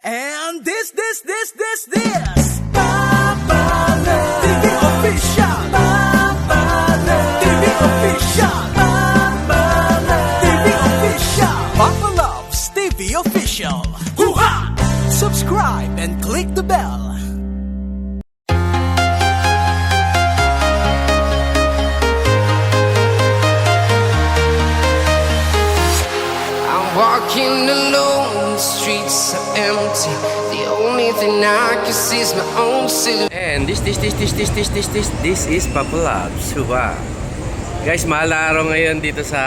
And this Papa Love TV official. Papa Love TV official. Papa Love TV official. Papa Loves TV official. Hoo-ha! Subscribe and click the bell. Walking alone, the streets are empty. The only thing I can see is my own silhouette. And this is Papa Loves. Wow. Guys, mahal araw ngayon dito sa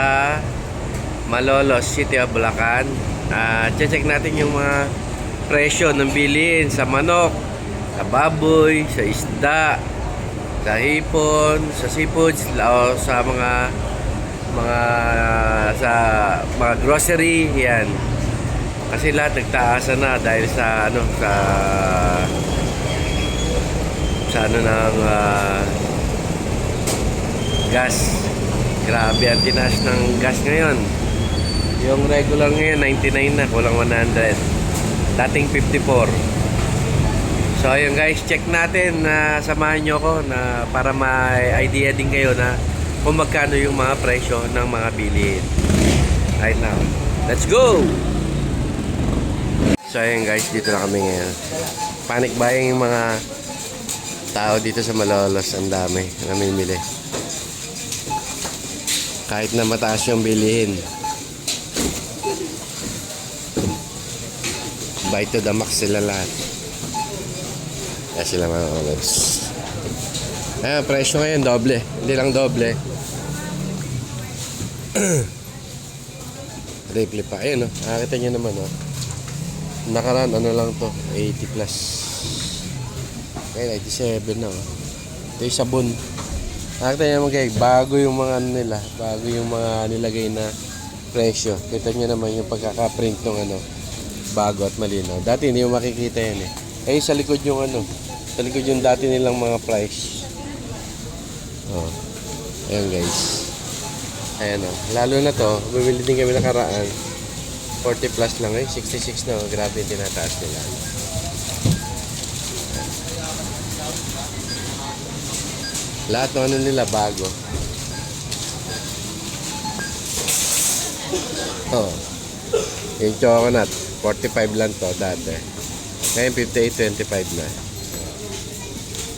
Malolos, City of Bulacan. Check natin yung mga presyo ng bilihin sa manok, sa baboy, sa isda, sa hipon, sa seafoods, sa mga grocery, yan. Kasi lahat nagtaasan na dahil sa gas. Grabe ang tinaas ng gas ngayon. Yung regular ngayon 99 na, kulang 100. Dating 54. So ayun guys, check natin na samahan nyo ko na para may idea din kayo na kung magkano yung mga presyo ng mga bilihin right now. Let's go! So ayun guys, dito na kami ngayon. Panic buying yung mga tao dito sa Malolos. Ang dami namimili. Kahit na mataas yung bilihin, buy to the max sila lahat. Kaya sila mga Malolos. Presyo ngayon doble. Hindi lang doble, triple pa. Ayun, nakakita nyo naman, nakaraan lang to, 80 plus. Ngayon 87 na. Ito yung sabon. Nakakita nyo naman guys, bago yung mga nila, bago yung mga nilagay na presyo. Kita nyo naman yung pagkakaprint ng bago at malinaw. Dati hindi mo makikita yan eh. Sa likod yung sa likod yung dati nilang mga price. Ayan guys. Ayan lalo na to, bumili din kami nakaraan 40 plus lang 66 na. Grabe yung tinataas nila. Lahat ng nila bago. Yung coconut 45 lang to dati. Ngayon 58.25 na.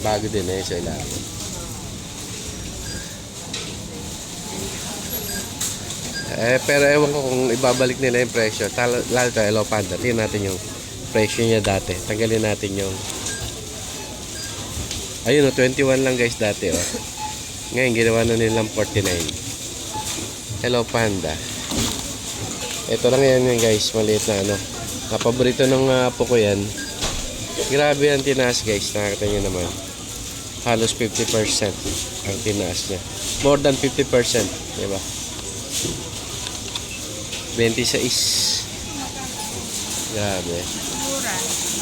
Bago din sa ilalim. Pero ewan ko kung ibabalik nila yung presyo. Lalo tayo, Hello Panda. Tingnan natin yung presyo niya dati. Tanggalin natin yung ayun 21 lang guys dati Ngayon ginawa na nilang 49. Hello Panda. Ito lang yan guys. Maliit na Kapaborito ng apo ko yan. Grabe ang tinaas guys. Nakakita nyo naman. Halos 50% ang tinaas niya. More than 50%. Diba? 26. Grabe.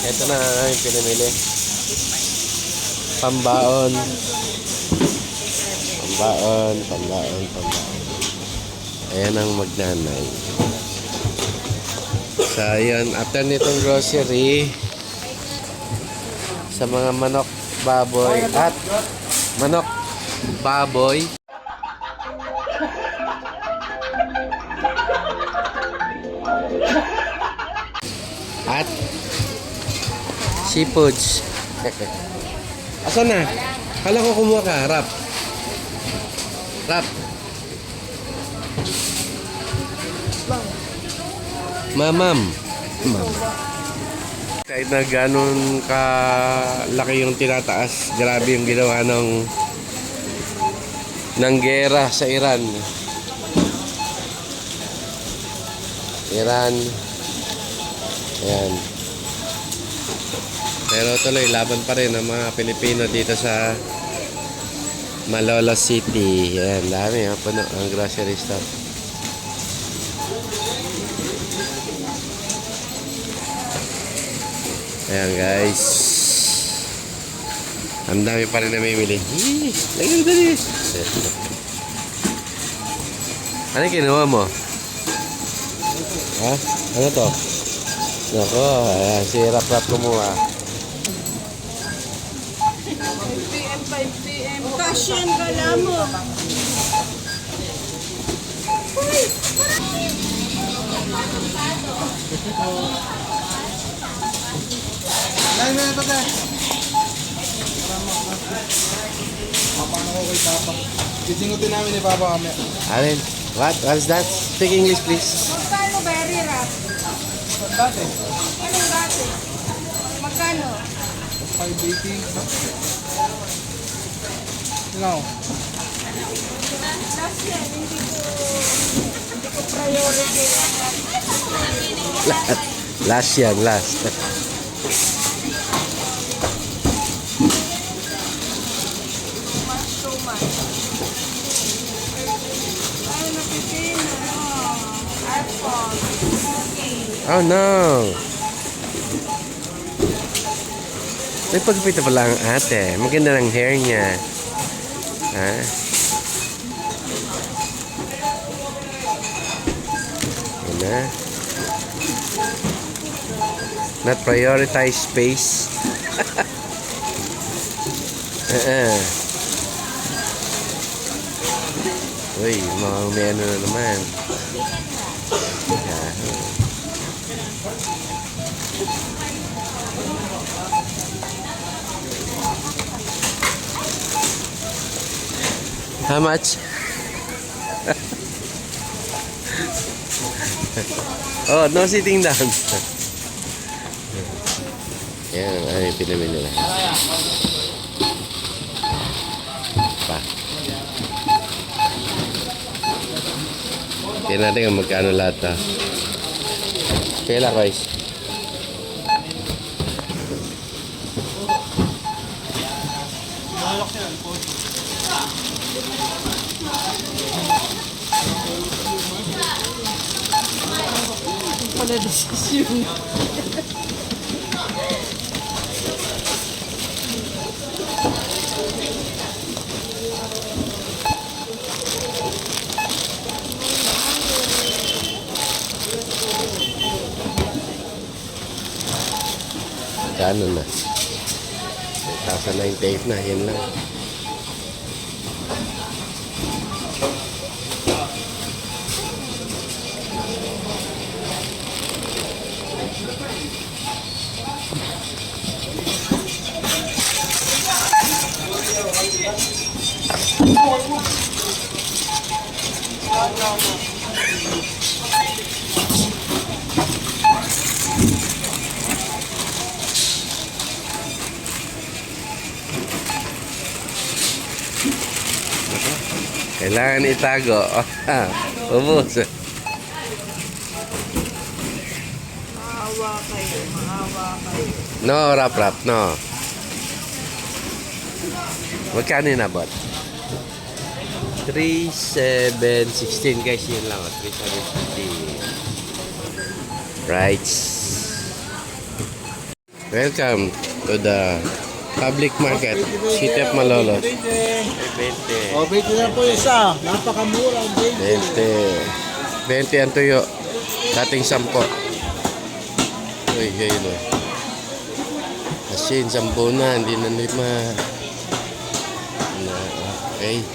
Ito na yung pinamili. Pambaon. Ayan ang magnanay. So, yun. After nitong grocery, sa mga manok, baboy, at manok, baboy, at seafoods. Asan na? Kala ko kumuha ka, Rap. Mamam. Kahit na ganun kalaki yung tinataas, grabe yung ginawa ng gera sa Iran. Ayan. Pero tuloy, laban pa rin ang mga Pilipino dito sa Malolos City. Ayan, dami puno ang grocery store. Ayan guys. Ang dami pa rin namimili. Dali. Ano kinuha mo? Ha? Ano to? Nako, ayan, si Rap kumuha. 5 p.m. Kasyan ka lang mo. Mapano ko kay Papa. Sisingutin namin ni Papa kami. Alin? What is that? Speak English, please. Magkano very rap? Dati, Anong dati? Magkano? 580. Ikaw? Last yan, hindi ko priority. Last yan, last. Too much. Ay, napitin. iPhone. Oh no! May pagpita pala ang ate. Maganda ng hair niya. Ha? Yan na. Not prioritize space. Uy, mga may ano na naman. Yahoo. How much? Oh, no sitting down. Yan, ay pinamili nila. Pa. Tingnan natin kung magkano lahat ha. Kailan guys? Pala decision. Kano na? 1,098 na, yan lang. Kailangan itago. Ubus. Maawa kayo, maawa kayo. No, rap, no. Magkano yung nabot? 3,716 guys, yun lang. 3,716. Right. Welcome to the public market, City of Malolos. 20. O, 20 na po isa. Napakamura. 20. 20 ang tuyo. Dating 10. Uy, yun o. Asin, 10 na. Hindi na 5. Okay.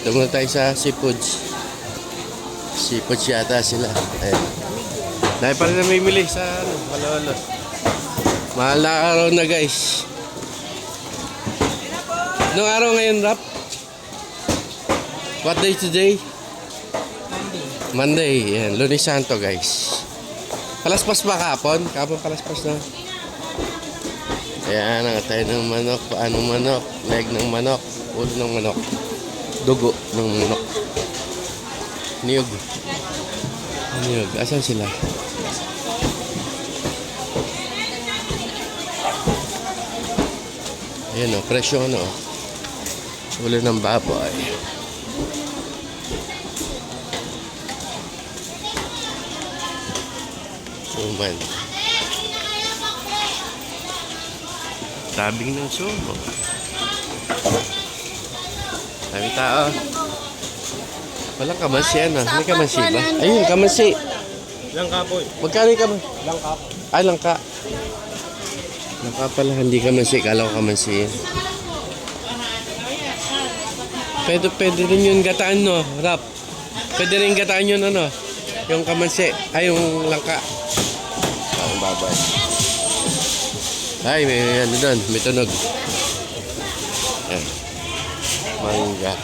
Ito muna tayo sa seafoods. Seafoods yata sila. Ayan. Dahil pa rin namimili sa Malolos. Mahal na araw na guys. Anong araw ngayon, Rap? What day today? Monday. Yan, Lunes Santo guys. Palaspas ba kahapon? Kahapon palaspas na. Ayan, tayo ng manok. Paanong manok? Leg ng manok. Ulo ng manok. Dugo ng manok. Niyog. Niyog. Asan sila? Ayan o, presyo ano o. Ulo ng baboy. Suman. Tabing ng sumo. Dami tao. Walang kamansi ano. May kamansi ba? Ayun, kamansi. Langka po eh. Magkano ka man? Langka. Ay, langka. Langka pala, hindi ka mansi. Kala ko ka mansi. Pwede rin yung gataan, no? Rap. Pwede rin gataan yun, ano? Yung kamansi. Ay, yung langka. Ang babay. Ay, may ano doon. May tunog. Ayan. Mangga.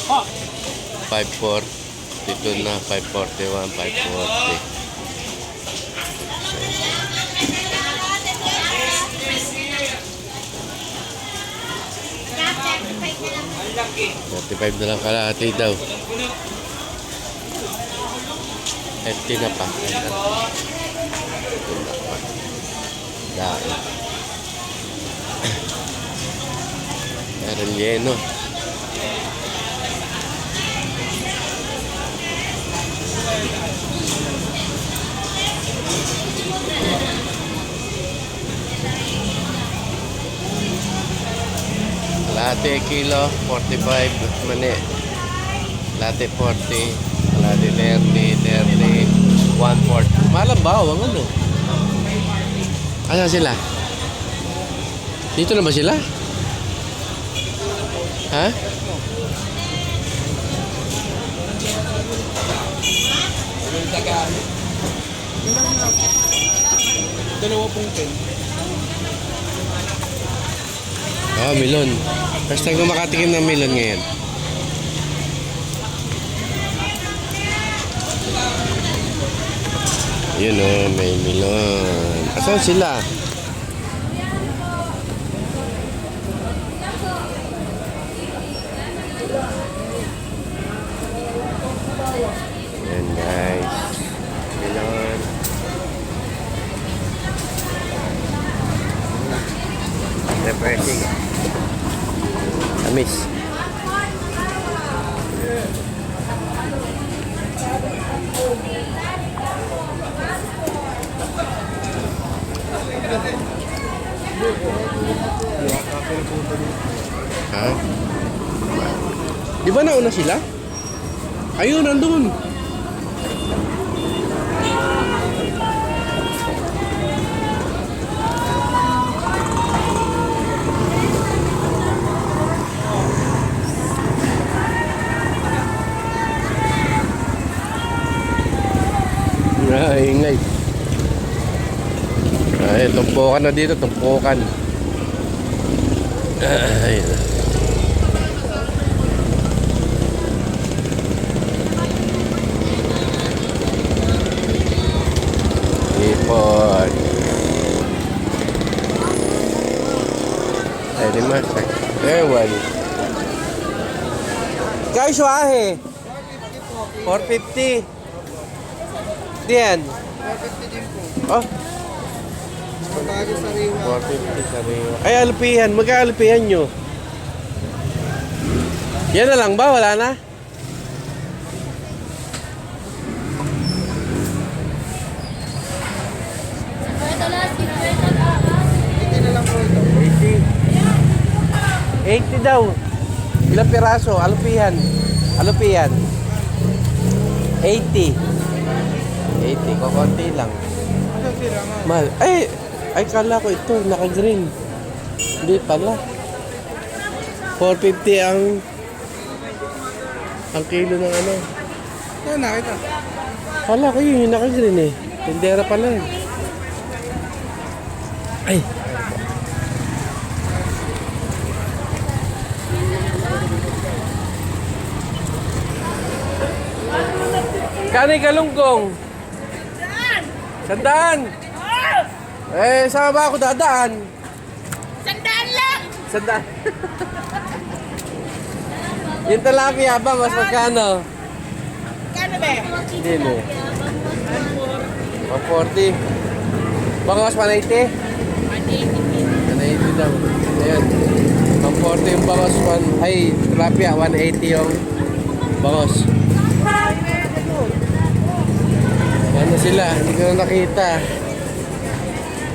Oh. 5.4. Dito na 5.41, 5.40. $35 na lang kalahati daw. 50 na pa. Ito na pa. Dahil. Meron yeno. Latte kilo, 45 mani. Latte 40, latte 30, 140. Malam ba? Ang ano? Asan sila? Dito na ba sila? Ha? Dalawa pong pen. Oh, melon. First time ko makatikim ng melon ngayon. Yun oh, may melon. Asan sila? Yan guys. Melon. Refreshing. Amis. Ha? Di ba nauna sila? Ayun, nandun. Ingay. Ay, tumpukan na dito, tumpukan. Ay. Ipon. Ay, di masak. Ewan. Guys, wahe. 450. Diyan. 450 din po. Oh, Pagkagi sa riwa. 450 sa Rio. Ay, alupihan. Magkaalupihan nyo. Yan na lang ba? Wala na? Hindi na lang po ito. 80 daw. Ilang piraso? Alupihan. Alupihan. 80. 80. Kukunti lang. Ano sila nga? Mahal. Ay, kala ko ito. Naka-green. Hindi pala. 450 ang kilo ng ano. Ano nakita? Kala ko yun yung naka-green eh. Tindera pala yun. Ay. Kano yung galunggong? Sandaan! Eh, saan ba ako dadaan? Sandaan lang! Sandaan. Yung talapia ba, mas magkano? Kano ba? Hindi no. 140. Baka mas 180? 180 daw. Ayan. 140 yung bangos. Ay, tilapia. 180 yung bangos. Ano sila? Hindi ko na nakita.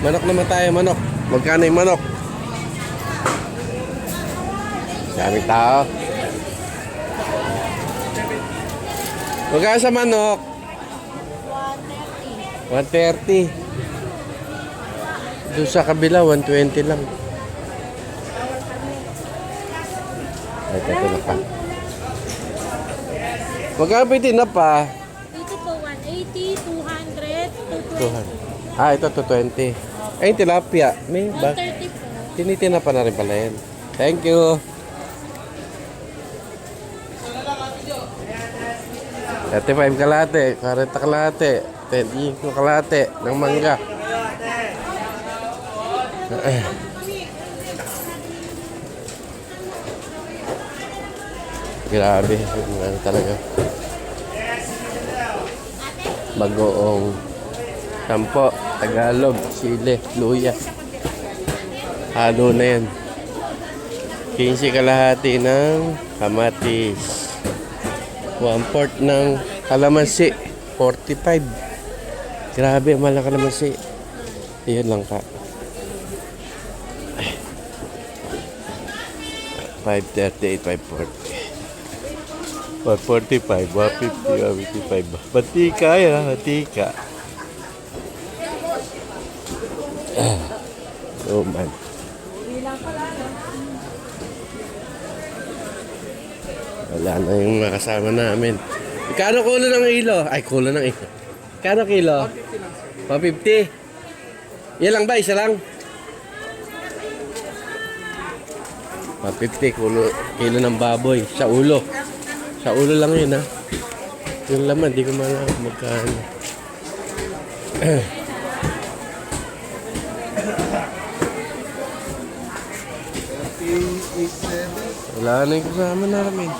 Manok naman tayo, manok. Magkano yung manok? Daming tao. Magkano sa manok? 130. Doon sa kabila, 120 lang. Ay, ito na pa. Magkano pa itin na pa? Dito po, 180, 200, 220. 200. Ah, ito 220. Ay, tilapia. May ba? 130 po. Tinitin na pa na rin pala yan. Thank you. 35 kalate, 40 kalate, 25 kalate ng mangga. Grabe, ano talaga. Bagoong sampo, Tagalog, sile, luya. Halo na yan. 15 kalahati ng kamatis. 1/4 ng kalamansi, 45. Grabe, mahal na kalamansi. Iyan lang ka. 538, 540. 145, 150, 155. Batika ya, batika. Oh man. Wala na yung mga kasama namin. Kano kulo ng ilo? Ay, kulo ng ilo. Kano kilo? 150. Yan lang ba? Isa lang? 150 kilo ng baboy sa ulo. Sa ulo lang yun, ha? Yung laman, di ko malaman magkano. Wala na yung kasama namin.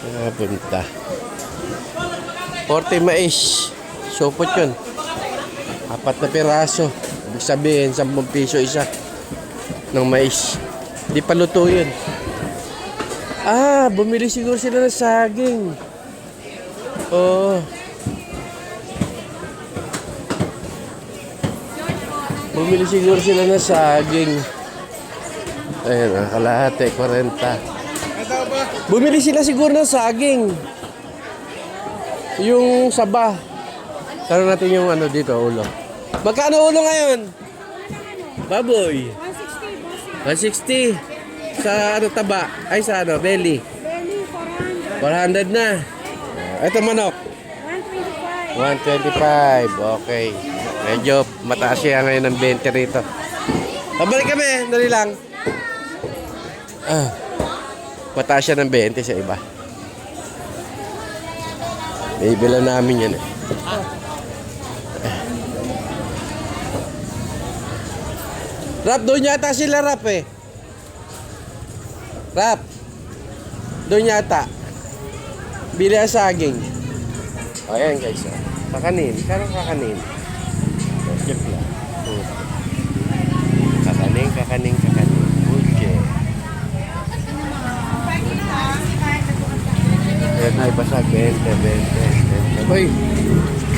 Nakapunta. 40 mais. Supot yun. 4 na piraso. Ibig sabihin, 10 piso isa ng mais. Di pa luto yun. Ah, bumili siguro sila ng saging. Oo. Bumili siguro sila ng saging. Ayun, kalahati, 40. Bumili sila siguro ng saging. Yung saba. Tanong natin yung ano dito, ulo. Magkano ulo ngayon? Baboy. 160. Sa ano taba? Ay sa ano, belly. Belly, 400 400. na. Ito manok. 125. 125. Okay. Medyo mataas siya ngayon ng 20 rito. Pabalik kami. Dali lang. Mataas siya ng 20 sa iba. Bibila namin yan eh. Rap, doon yata sila Rap eh. Rap. Doon yata. Bili ang saging. O yan guys. Kakanin. Karang kakanin. Joke lang. Kakanin. Uche. Yan ay basag. 20. Hoy.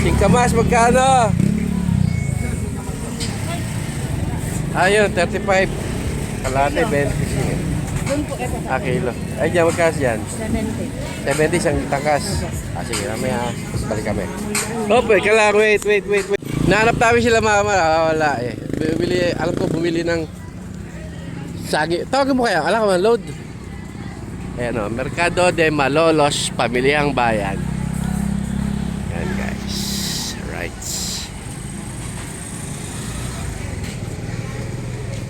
Singkamas magkano? Ayun, 35. Kalate, 20. Doon po, ito. Kilo. Ay, diyan, magkas yan. 70. 70 isang takas. Sige, mamaya. Balik kami. Okay, kailangan. Wait. Nahanap namin sila mama. Wala eh. Alam ko, bumili ng saging. Tawagin mo kaya. Alam ko man, load. Ayan o. Mercado de Malolos, Pamilyang Bayan. Yan guys. Right.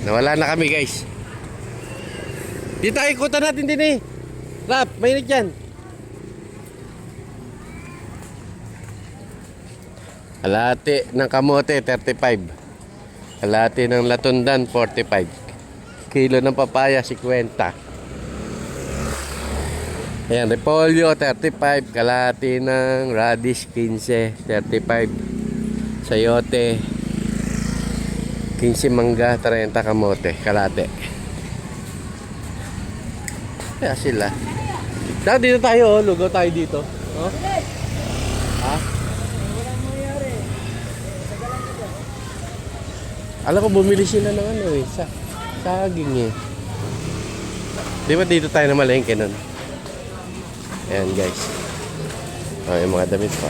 Nawala na kami guys. Dito tayo, ikutan natin din eh. Rap, mainit yan. Kalahati ng kamote, 35. Kalahati ng latundan, 45. Kilo ng papaya, 50. Ayan, repolyo, 35. Kalahati ng radish, 15, 35. Sayote, 15 mangga, 30 kamote, kalahati. Kaya sila. Dito tayo, lugaw tayo dito. Oh. Ha? Alam ko bumili sila ng ano eh, saging eh. Di ba dito tayo na malengke nun? Ayan guys. Oh, yung mga damit pa.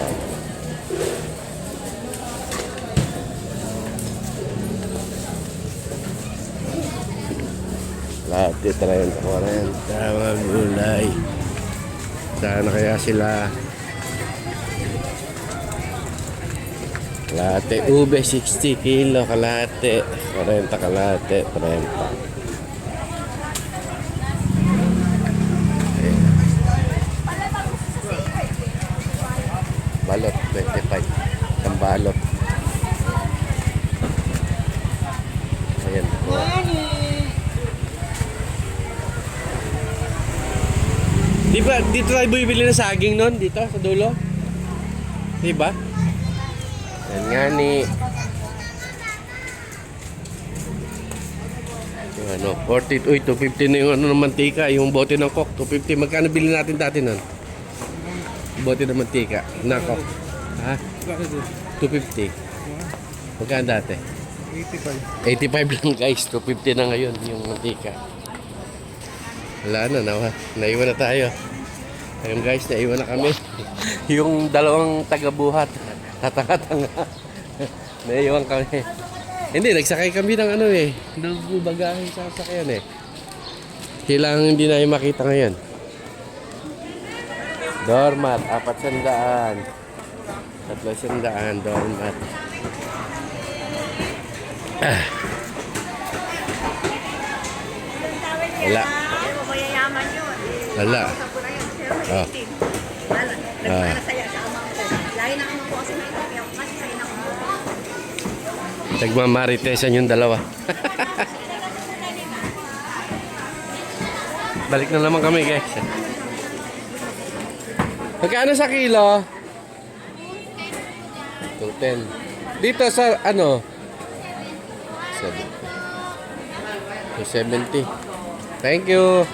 Lahat yung 30-40. Mga gulay. Sana kaya sila. Kalate, ube 60 kilo, kalate, 40 kalate, 30. Balot, 25. Isang balot. Ayan. Di ba, dito tayo bibili ng saging nun? Dito, sa dulo? Di ba? Yan nga ni... Yung ano, 40, uy, 250 na yung ano ng mantika, yung bote ng Coke, 250. Magkano bilhin natin dati nun? Bote ng mantika, na Coke. Ha? 250. Magkano dati? 85 lang guys, 250 na ngayon yung mantika. Wala na, naiwan na tayo. Ayun guys, naiwan na kami. Yung dalawang taga-buhat, tatanga-tanga. Naiwan kami. Hindi, nagsakay kami ng ano eh. Nagbubagahin sa sasakyan eh. Kailangan hindi na yung makita ngayon. Doormat, 400. 300, doormat. Wala. Wala. Oh. Nagmamaritesan yung dalawa. Balik na naman kami guys. Magkano sa kilo? 210. Dito sa ano? 70. Thank you.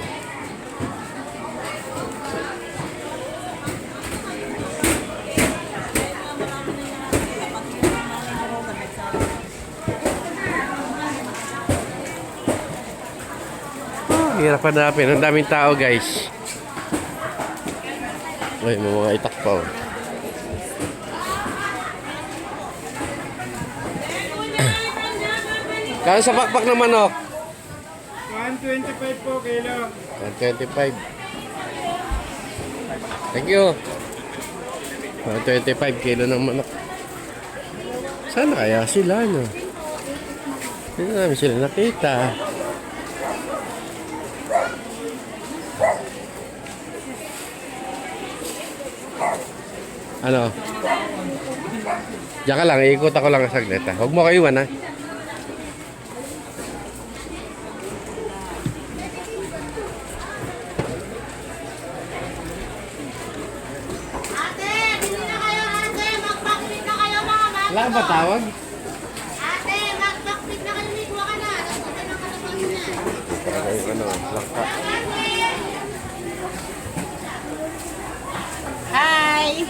Hirap hanapin. Ang daming tao guys. Uy, may mga itak pa. Oh. Kaya sa pakpak ng manok? 125 po kilo. 125. Thank you. 125 kilo ng manok. Sana kaya sila, no? Hindi namin sila nakita. Ano? Diyan ka lang, iikot ako lang saglit. Huwag mo kayo iwan, ha? Wala ba tawag? Ate, mag-backflip na kayo, may kuha ka na. Nasutin ang kalabang niya. Ay, ano, lakpa. Hi!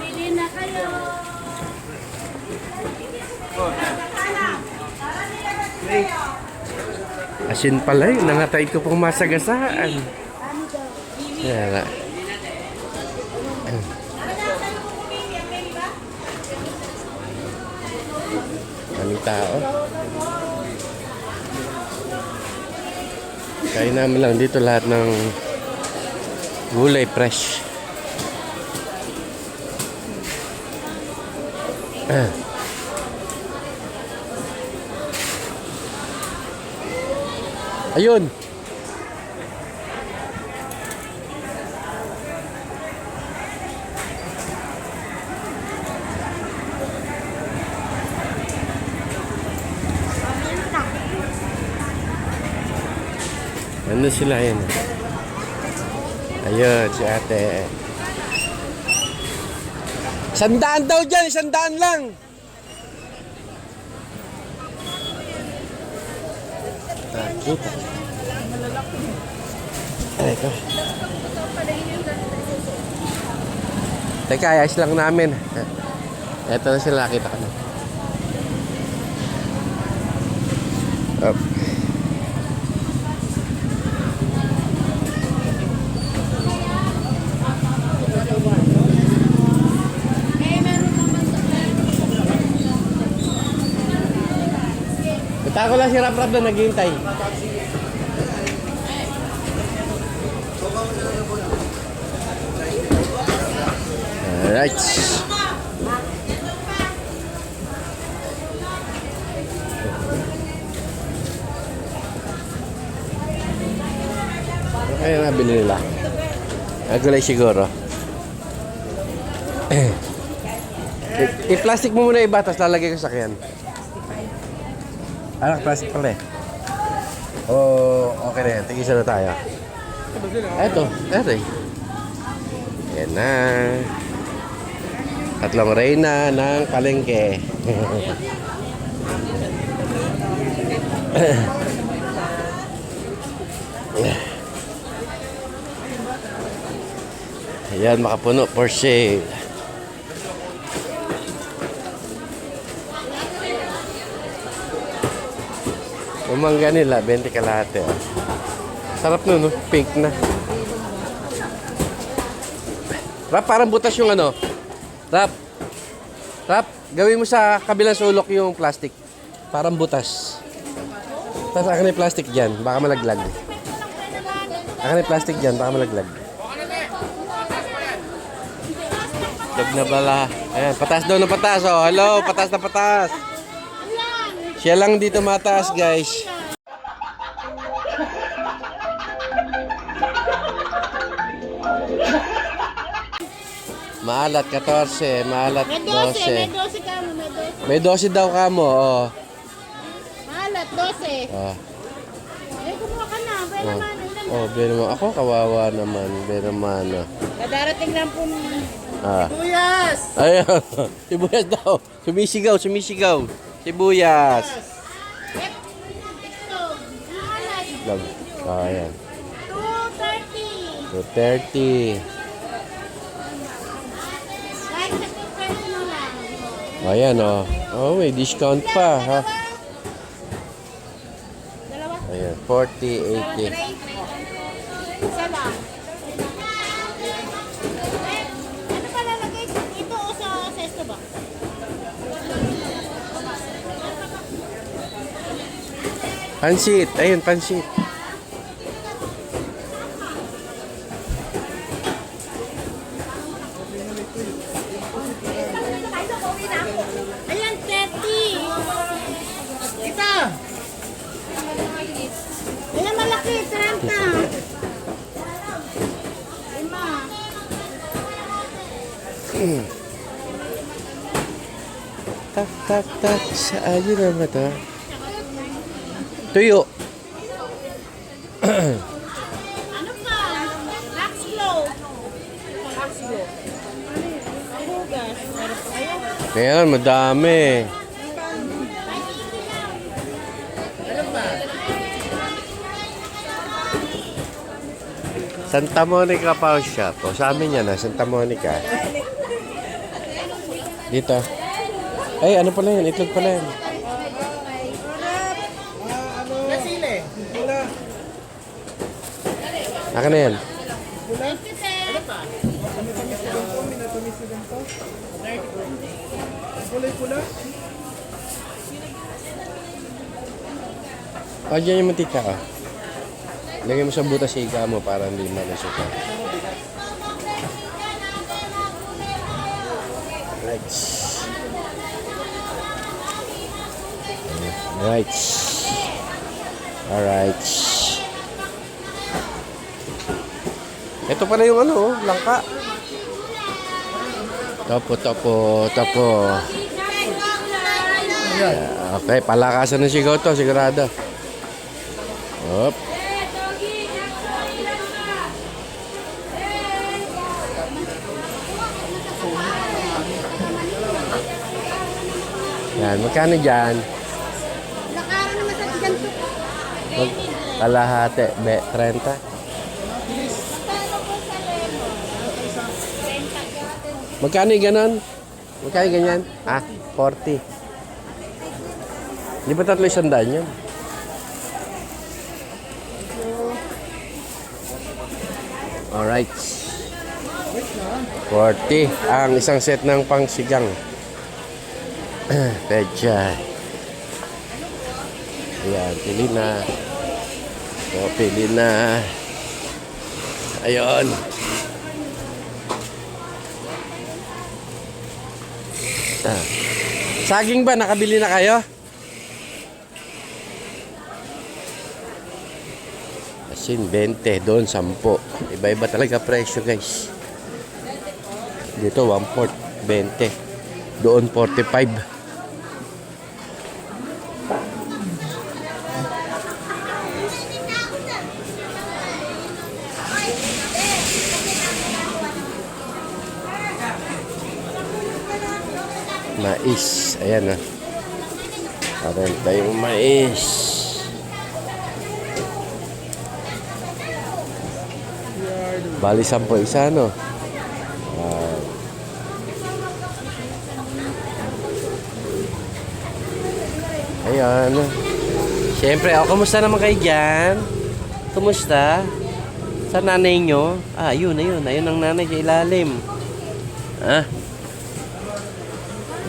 Bili na kayo. Asin pala yun, nangatay ko pong masagasaan. Yan. Daming tao. Kaya namin lang dito lahat ng gulay fresh. Ayun. Ano sila yan? Ayun, si ate. 100 daw dyan, 100 lang. Takot. Ay, ito. Teka, ayos lang namin. Eto na sila, nakita ko na. Up. Kita ko lang si Rap Rap na naghihintay. Alright. Ano kaya nabili nila? Agulay siguro. I-plastic mo muna iba, tapos lalagay ko sa sakyan. Anak, plastic pala eh. Oh, okay na yan. Tigisa na tayo. Eto eh. Yan na. Tatlong reyna ng palengke. Ayan, makapuno for sale. Umangga nila, 20 kalahati. Oh. Sarap nun, no? Pink na. Rap, parang butas yung ano. Rap, gawin mo sa kabilang sulok yung plastic. Parang butas. Tapos akin yung plastic dyan, baka malaglag. Akin yung plastic dyan, baka malaglag. Dag na bala. Ayan, patas daw na patas. Oh, hello, patas na patas. Siya lang dito mataas, guys. Maalat 14, maalat 12. May 12 ka mo, May may 12. 12 daw ka mo, oh. Malat, 12. Ah. Eh, kumuha ka na. Pwede Oh, naman. Ilan oh, naman. Ako, kawawa naman. Naman, oh. Darating lang po Ah. Buyas! Ayun. Sibuyas daw. Sumisigaw. Sibuyas. Ito. Malat. Lag. Ah, ayan. 230. 230. Kahit sa 230 mo lang. Ayan, oh. Oh, may discount pa, ha? Dalawa. Ayan, 40, 80. Isa lang. Ano pa lalagay? Ito o sa sesto ba? Pansit. Ayun, pansit. Ayan, 30. Ito. Ayan, malaki. 30. Lima. Tak. Saan yun naman ito? Tuyo. Ano pa? Max Glow. Max Glow. Hugas. Meron pa kayo? Ayan, madami. Santa Monica Pawn Shop. O, sa amin yan, Santa Monica. Dito. Ay, ano pala yan? Itlog pala yan. Nasile. Pula. Akin na yan. Kulay pula. O, dyan yung mantika, oh. Lagay mo sa butas higa mo para hindi malusukan. Right. Right. Alright. Ito pala yung ano, oh, langka. Topo. Okay, palakasan ng sigaw to, sigurado. Hop. Yan, magkano dyan? Nakara naman sa ganito. Kalahati, 30. Magkano yung ganon? Magkano yung ganyan? Ah, 40. Di ba 300 yun? Alright. 40 ang isang set ng pangsigang. Pecha. Ayan, pili na. O, pili na. Ayun. Ah. Saging ba? Nakabili na kayo? Asin, 20. Doon, 10. Iba-iba talaga presyo, guys. Dito, 1/4. 20. Doon, 45. Mais. Ayan, ah. Parenta yung mais. Bali 10 isa, no? Ayan. Siyempre, kumusta naman kayo dyan? Kumusta? Sa nanay nyo? Ah, yun, ayun. Ayun ang nanay sa ilalim. Ah.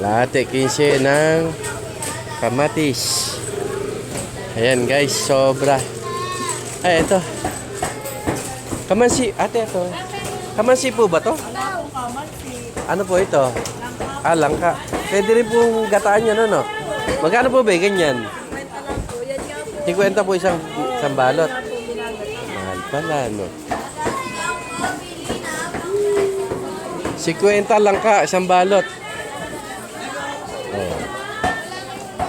Lahat 15 ng kamatis. Ayan, guys. Sobra. Ay, ito. Kamansi. Ate, ito. Kamansi po ba to? Ano po ito? Ah, langka. Pwede rin pong gataan yan, ano? Magkano po ba ganyan? 50 po isang balot. Mahal pala, no? 50 langka, isang balot. Oh.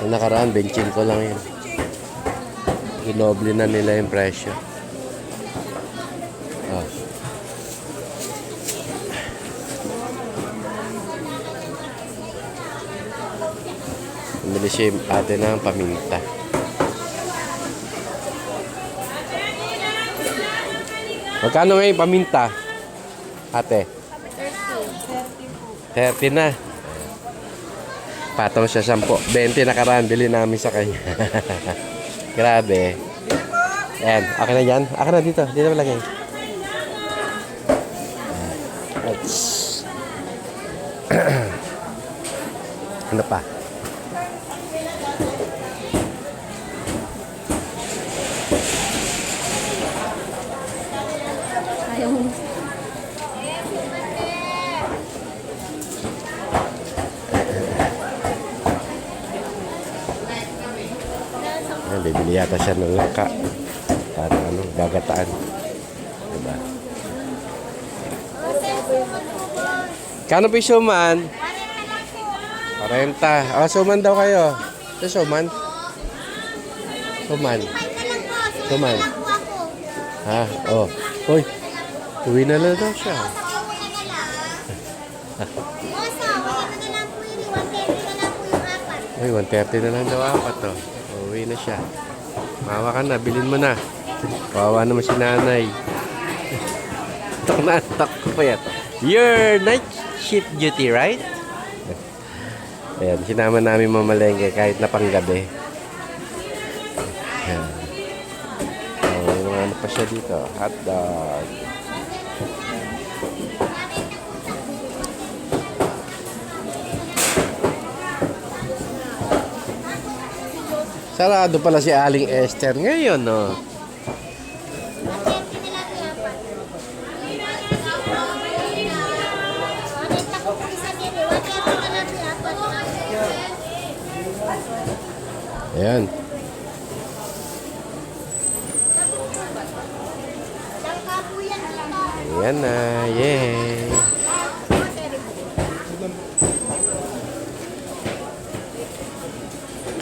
Yung nakaraan, 25 lang yun. Ginoble na nila yung presyo. Oh. Bumili si ate ng paminta. Magkano ngayon paminta? Ate? 30 na. Patong siya 10. 20 nakaraan, bili namin sa kanya. Grabe. Ayan, okay na yan. Okay na dito. Dito malagay. Ano pa? Ayan, bibili yata siya ng langka. Para ano, gagataan. Diba? Kano po yung suman? 40. Ah, suman daw kayo. Ito suman? Suman. Suman. Ha? Oh. Hoy. Uwi na lang daw siya. Ay, 130 na lang daw apat to. Uwi na siya. Mawa ka na, bilhin mo na. Kawawa naman si nanay. Tok na, tok ko pa yan. Your night shift duty, right? Ayan, sinama namin mamalengke kahit na panggabi. Ayan. Oh, may mga ano pa siya dito. Hotdog. Sarado pala si Aling Esther ngayon, no? Ayan. Ayan na, yay!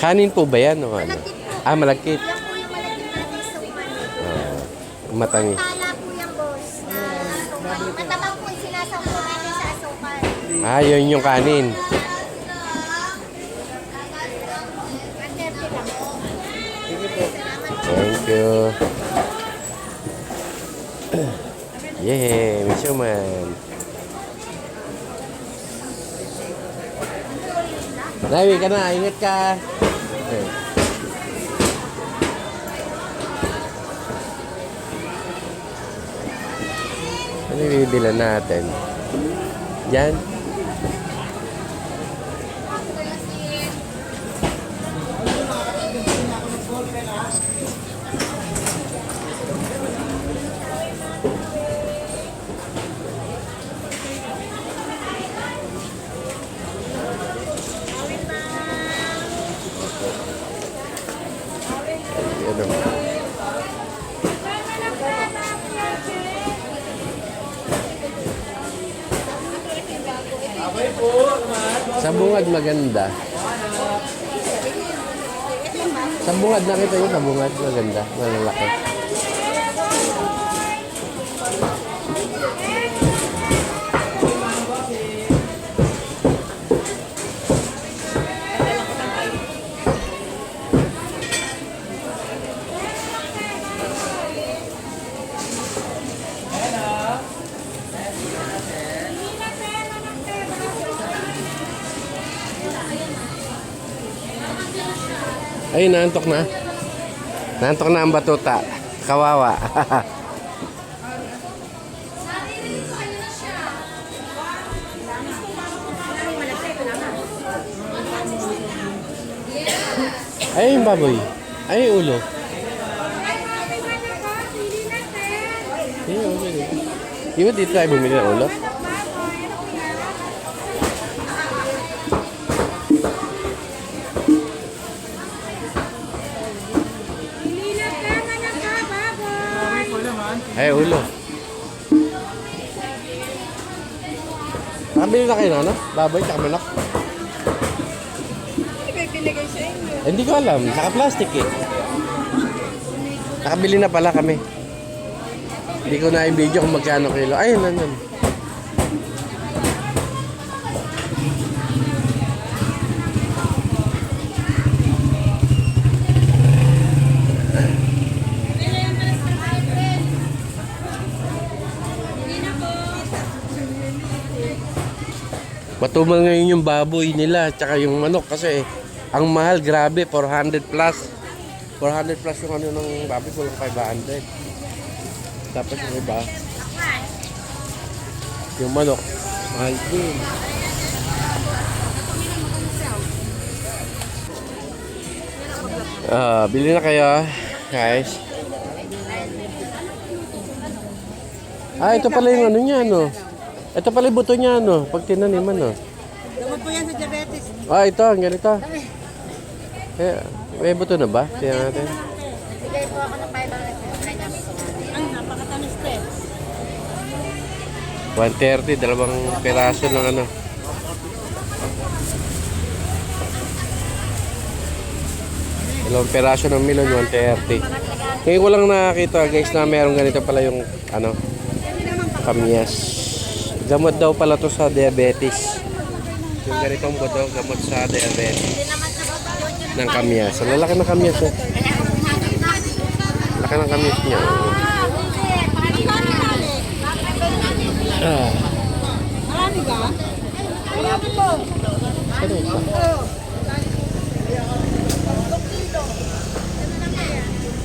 Kanin po ba yan? O ano? Ah, malagkit. Yan po yung malagkit natin suman. Matangis. Tala po yan, boss. Matabang po yung sinasangko natin sa asukal. Ah, yun yung kanin. 130 lang. Thank you. Yay, may suman. Nawi ka na, ingat ka. Okay. Ano yung bibilan natin? Yan. Ano? Sa bungad maganda. Sa bungad nakita niyo, sa bungad maganda, malalaki. Ay, naantok na. Naantok na ang batuta. Kawawa. Ay, yung baboy. Ay, yung ulo. Ay, yung ulo. Di ba dito tayo bumili ng ulo? Ay, ulo. Nakabili na kayo na, ano? Baboy, tsaka manok. Hindi ba pinigay sa inyo? Hindi ko alam. Naka-plastic eh. Nakabili na pala kami. Hindi ko na i-video kung magkano kilo. Ay, nanyan. Matumal ngayon yung baboy nila tsaka yung manok kasi ang mahal, grabe, 400 plus. 400 plus yung ano ng baboy, kulang 500. Tapos yung iba, yung manok, mahal din. Bili na kayo, guys. Ito pala yung ano niya, no? Ito pala yung buto niya, no? Pag tinaniman, no? Gamot po yan sa diabetes. Ito, ang ganito. May buto na ba? Tingnan natin. Bigay po ako ng 500. Ang napakatamis te. 130, dalawang peraso ng ano. Dalawang peraso ng milon, 130. Ngayon ko lang nakakita, guys, na meron ganito pala yung ano, kamyas. Gamot daw pala to sa diabetes. Yung ganitong buto, gamot sa diabetes. Ng kamyas. Ang lalaki ng kamyas, eh. Laki ng kamyas niya. Marami ba? Marami po.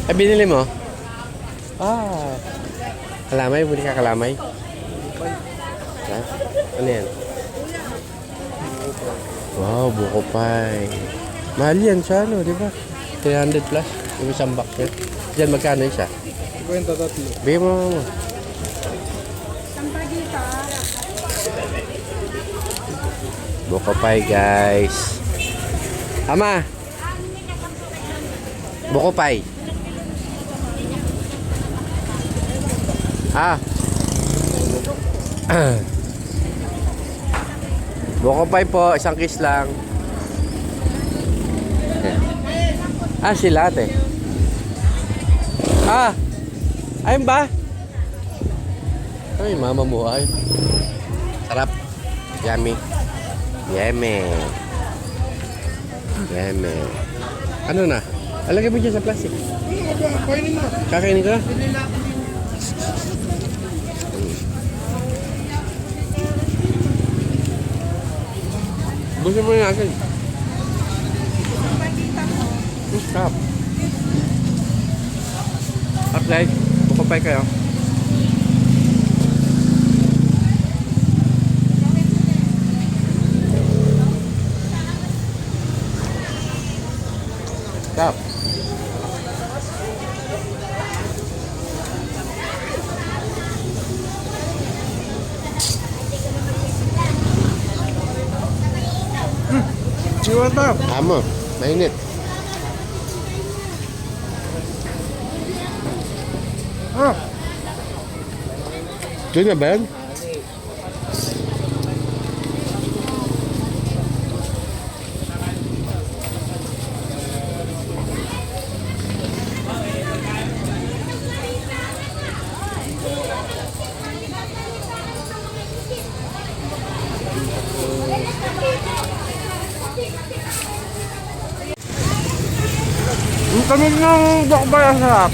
Ay, binili mo? Kalamay? Buli ka kalamay? Ha? Ano yan? Wow, buko pie. Mahal yan sa ano, di ba? 300 plus. Yung isang box yan. Diyan, magkano isa? 53. Bigyan mo. Buko pie, guys. Ama! Buko pie. Buko pie po, isang kiss lang. Sila ate. Ayun ba? Ay, mama mo ay. Sarap. Yummy. Yummy. Yummy. Ano na? Alagay mo dyan sa plastic. Kakainin ko na? Gusto mo yung akin. Sarap. Apply. Bukapay kayo. Sarap. Siwan ba? Tama. Mainit. Ah, Ito na ba yan? ang tamis ng bakbay ang sarap.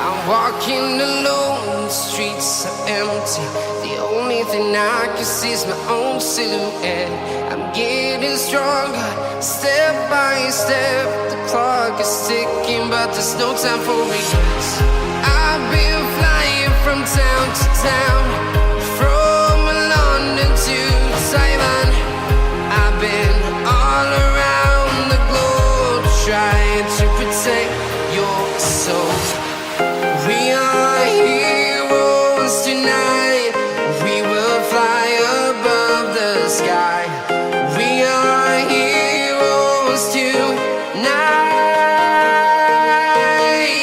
I'm walking alone, the streets are empty. The only thing I can see is my own silhouette. I'm getting stronger, step by step. The clock is ticking, but there's no time for regrets. I've been flying from town to town, from London to Taiwan. I've been all around the globe trying to protect your soul. We are heroes tonight. We will fly above the sky. We are heroes tonight.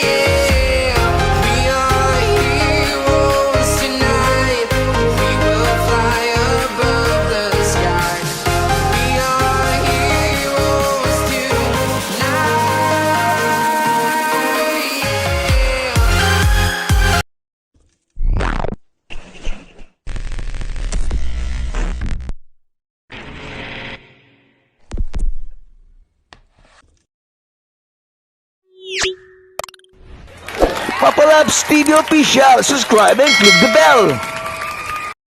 Yeah. We are heroes tonight. We will fly above the sky. We are heroes tonight. Yeah. Papa Labs TV Official. Subscribe and click the bell.